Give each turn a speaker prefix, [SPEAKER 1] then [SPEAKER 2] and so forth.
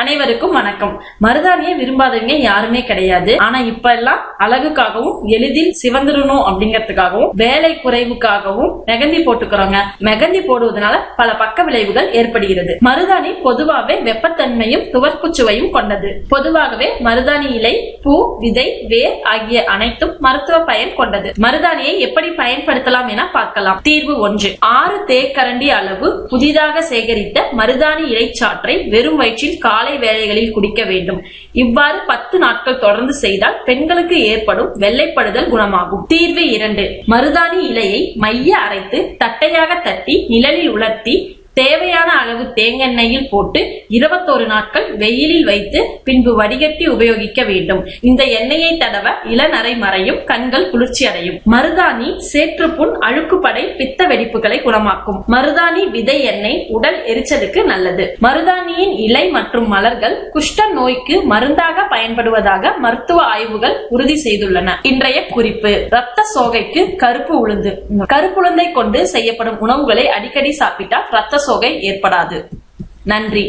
[SPEAKER 1] அனைவருக்கும் வணக்கம். மருதாணியை விரும்பாதவங்க யாருமே கிடையாது. ஆனா இப்ப எல்லாம் அழகுக்காகவும் எளிதில் சிவந்துடணும் அப்படிங்கறதுக்காகவும் வேலை குறைவுக்காகவும் மெகந்தி போட்டுக்கிறோங்க. மெகந்தி போடுவதனால பல பக்க விளைவுகள் ஏற்படுகிறது. மருதாணி பொதுவாகவே வெப்பத்தன்மையும் துவர்ப்பு சுவையும் கொண்டது. பொதுவாகவே மருதாணி இலை, பூ, விதை, வேர் ஆகிய அனைத்தும் மருத்துவ பயன் கொண்டது. மருதாணியை எப்படி பயன்படுத்தலாம் என பார்க்கலாம். தீர்வு 1. 6 தேக்கரண்டி அளவு புதிதாக சேகரித்த மருதாணி இலை சாற்றை வெறும் வயிற்றில் காலை வேளைகளில் குடிக்க வேண்டும். இவ்வாறு 10 நாட்கள் தொடர்ந்து செய்தால் பெண்களுக்கு ஏற்படும் வெள்ளைப்படுதல் குணமாகும். தீர்வு 2. மருதாணி இலையை மைய அரைத்து தட்டையாக தட்டி நிழலில் உலர்த்தி தேவையான அளவு தேங்காய் போட்டு 21 நாட்கள் வெயிலில் வைத்து பின்பு வடிகட்டி உபயோகிக்க வேண்டும். இந்த எண்ணெயை தடவ இளநரை மறையும், கண்கள் குளிர்ச்சி அடையும். மருதாணி சேற்றுப்புண், அழுக்குப்படை, பித்த வெடிப்புகளை குணமாக்கும். மருதாணி விதை எண்ணெய் உடல் எரிச்சலுக்கு நல்லது. மருதாணியின் இலை மற்றும் மலர்கள் குஷ்ட நோய்க்கு மருந்தாக பயன்படுவதாக மருத்துவ ஆய்வுகள் உறுதி செய்துள்ளன. இன்றைய குறிப்பு: ரத்த சோகைக்கு கருப்பு உளுந்து. கருப்புளுந்தை கொண்டு செய்யப்படும் உணவுகளை அடிக்கடி சாப்பிட்டால் ரத்த சோகை ஏற்படாது. நன்றி.